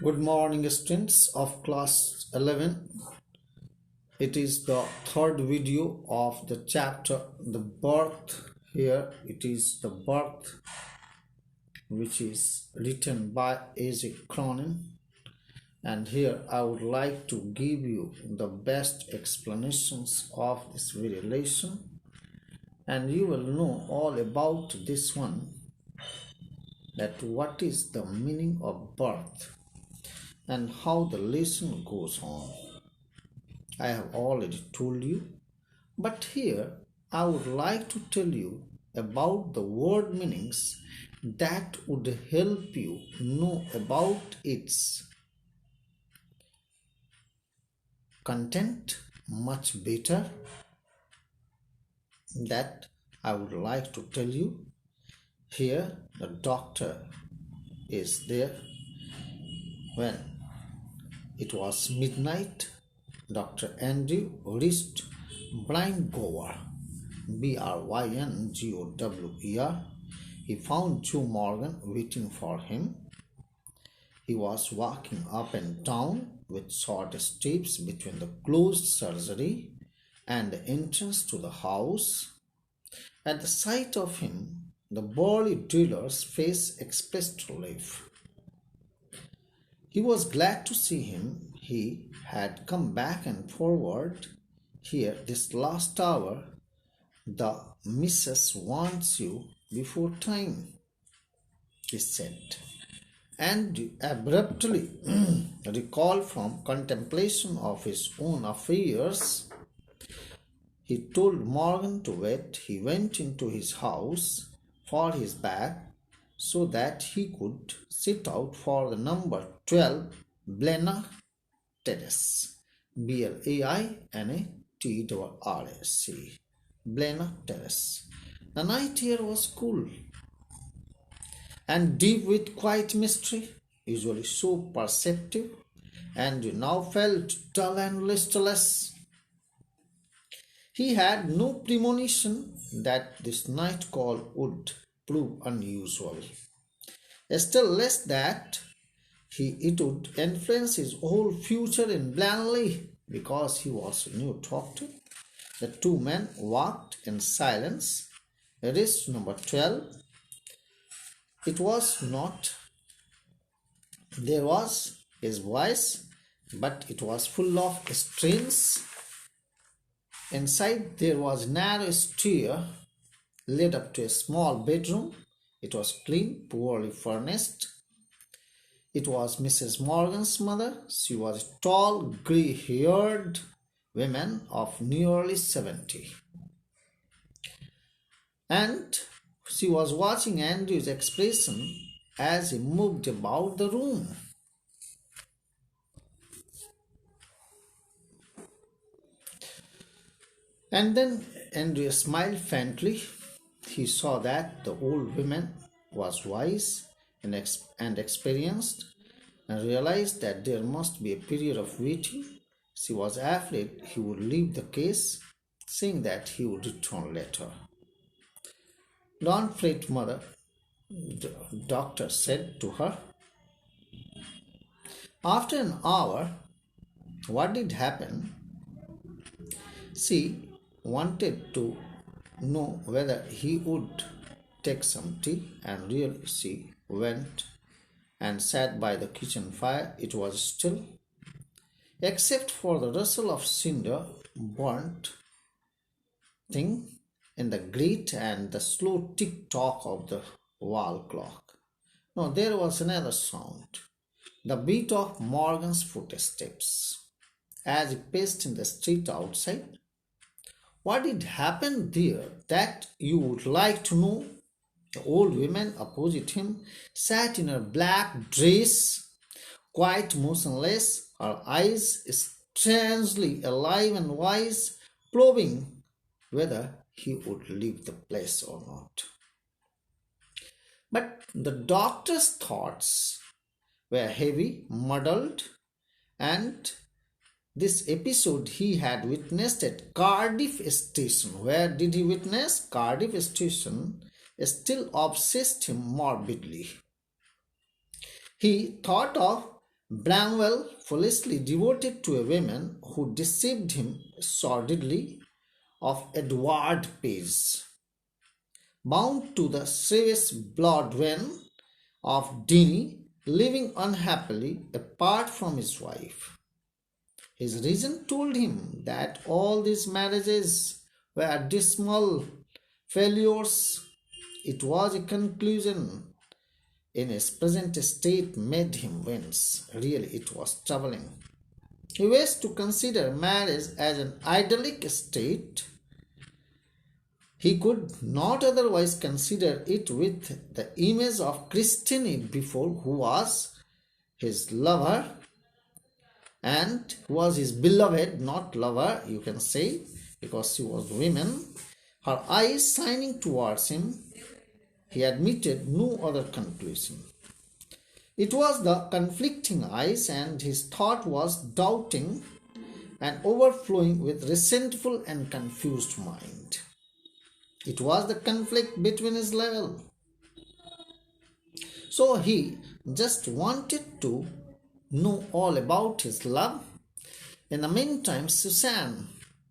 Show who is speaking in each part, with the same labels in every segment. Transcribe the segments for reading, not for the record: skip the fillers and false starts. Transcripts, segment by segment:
Speaker 1: Good morning, students of class 11. It is the third video of the chapter The Birth. Here it is the birth, which is written by Isaac Cronin. And here I would like to give you the best explanations of this very lesson. And you will know all about this one, that what is the meaning of birth and how the lesson goes on. I have already told you, but here I would like to tell you about the word meanings that would help you know about its content much better. That I would like to tell you. Here the doctor is there. When it was midnight, Dr. Andrew reached Bryngower, Bryngower. He found Joe Morgan waiting for him. He was walking up and down with short steps between the closed surgery and the entrance to the house. At the sight of him, the burly dealer's face expressed relief. He was glad to see him. He had come back and forward here this last hour. The missus wants you before time, he said, and abruptly recalled from contemplation of his own affairs. He told Morgan to wait. He went into his house for his bag so that he could sit out for the number 12 Blena Terrace, Blainatterrace, Blena Terrace. The night here was cool and deep with quiet mystery, usually so perceptive, and you now felt dull and listless. He had no premonition that this night call would prove unusual. Still less that it would influence his whole future in Blanley, because he was a new doctor. The two men walked in silence. Reached number 12. It was not. There was his voice, but it was full of strains. Inside there was a narrow stair led up to a small bedroom. It was clean, poorly furnished. It was Mrs. Morgan's mother. She was a tall, grey-haired woman of nearly 70. And she was watching Andrew's expression as he moved about the room. And then Andrew smiled faintly. He saw that the old woman was wise and experienced, and realized that there must be a period of waiting. She was afraid he would leave the case, saying that he would return later. "Don't fret, mother," the doctor said to her. After an hour, what did happen? She wanted to know whether he would take some tea, and really she went and sat by the kitchen fire. It was still, except for the rustle of cinder burnt thing in the grate and the slow tick-tock of the wall clock. No, there was another sound, the beat of Morgan's footsteps as he paced in the street outside. What did happen there that you would like to know? The old woman opposite him sat in her black dress, quite motionless, her eyes strangely alive and wise, probing whether he would leave the place or not. But the doctor's thoughts were heavy, muddled, and this episode he had witnessed at Cardiff Station. Where did he witness? Cardiff Station still obsessed him morbidly. He thought of Bramwell, foolishly devoted to a woman who deceived him sordidly, of Edward Page, bound to the serious blood vein of Denny, living unhappily apart from his wife. His reason told him that all these marriages were dismal failures. It was a conclusion in his present state made him wince. Really, it was troubling. He wished to consider marriage as an idyllic state. He could not otherwise consider it with the image of Christine before, who was his lover and who was his beloved, not lover, you can say, because she was woman, her eyes shining towards him. He admitted no other conclusion. It was the conflicting eyes, and his thought was doubting and overflowing with resentful and confused mind. It was the conflict between his level. So he just wanted to know all about his love. In the meantime, Susan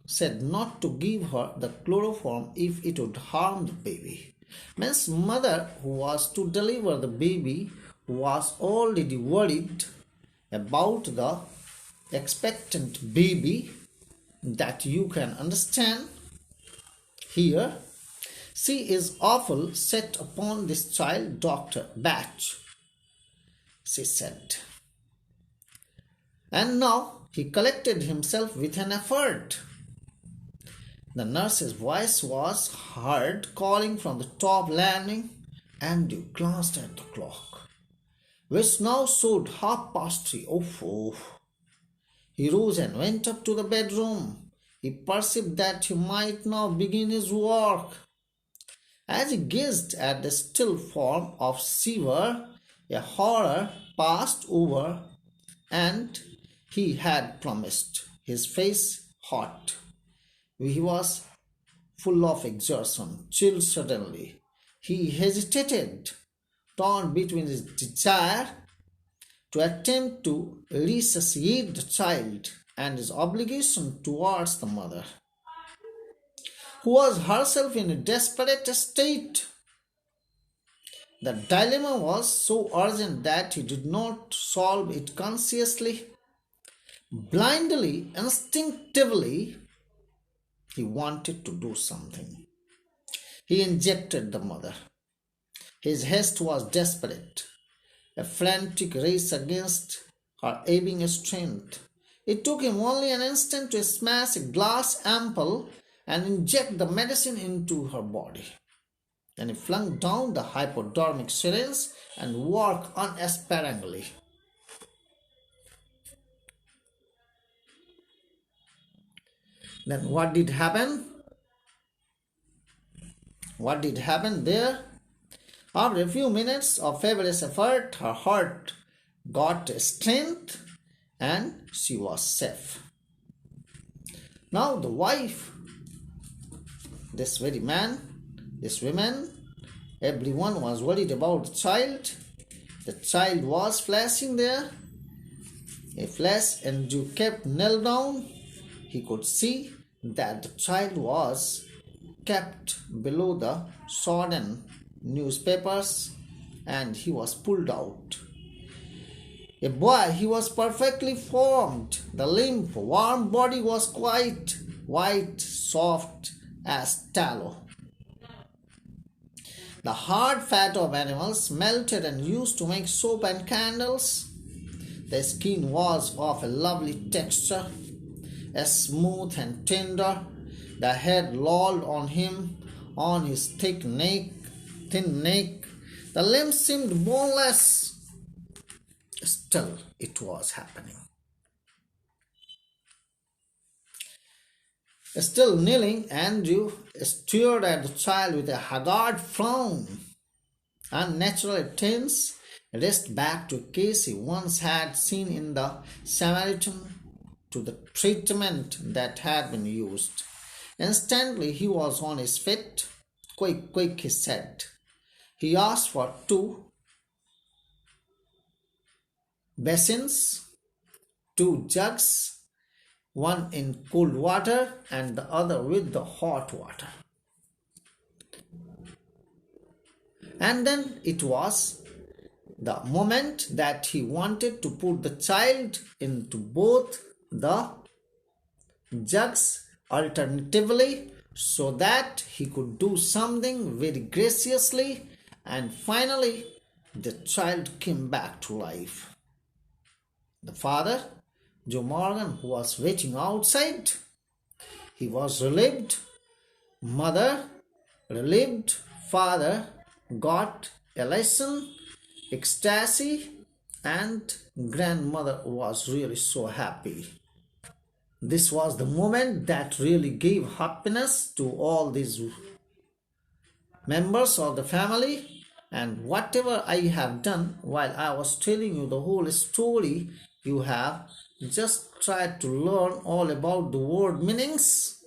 Speaker 1: said not to give her the chloroform if it would harm the baby. Miss Mother, who was to deliver the baby, was already worried about the expectant baby, that you can understand. Here, she is awful set upon this child, Dr. Batch, she said. And now he collected himself with an effort. The nurse's voice was heard calling from the top landing, and you glanced at the clock, which now showed 3:30. Oh. He rose and went up to the bedroom. He perceived that he might now begin his work. As he gazed at the still form of Seaver, a horror passed over, and he had promised, his face hot. He was full of exertion, chilled suddenly. He hesitated, torn between his desire to attempt to resuscitate the child and his obligation towards the mother, who was herself in a desperate state. The dilemma was so urgent that he did not solve it consciously. Blindly, instinctively, he wanted to do something. He injected the mother. His haste was desperate, a frantic race against her ebbing strength. It took him only an instant to smash a glass ampoule and inject the medicine into her body. Then he flung down the hypodermic syringe and worked unsparingly. Then what did happen? What did happen there? After a few minutes of feverish effort, her heart got strength and she was safe. Now the wife, this very man, this woman, everyone was worried about the child. The child was flashing there, a flash, and you kept knelt down. He could see that the child was kept below the sodden newspapers, and he was pulled out. A boy, he was perfectly formed. The limp, warm body was quite white, soft as tallow. The hard fat of animals melted and used to make soap and candles. The skin was of a lovely texture, as smooth and tender. The head lolled on him, on his thin neck. The limbs seemed boneless. Still, it was happening. Still kneeling, Andrew stared at the child with a haggard frown. Unnaturally tense, raced back to a case he once had seen in the Samaritan, to the treatment that had been used. Instantly he was on his feet. Quick, quick, he said. He asked for two. basins, two jugs, one in cold water and the other with the hot water. And then it was the moment that he wanted to put the child into both the jugs alternatively so that he could do something very graciously, and finally the child came back to life. The father, Joe Morgan, who was waiting outside, he was relieved. Mother, relieved. Father got elation, ecstasy, and grandmother was really so happy. This was the moment that really gave happiness to all these members of the family. And whatever I have done while I was telling you the whole story, you have just tried to learn all about the word meanings.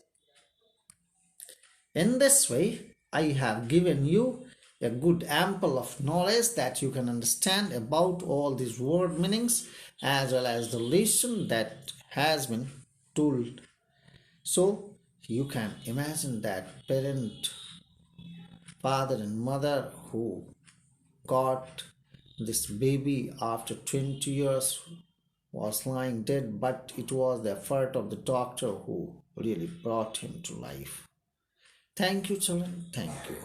Speaker 1: In this way, I have given you a good ample of knowledge that you can understand about all these word meanings as well as the lesson that has been told. So you can imagine that parent, father and mother who got this baby after 20 years was lying dead, but it was the effort of the doctor who really brought him to life. Thank you, children. Thank you.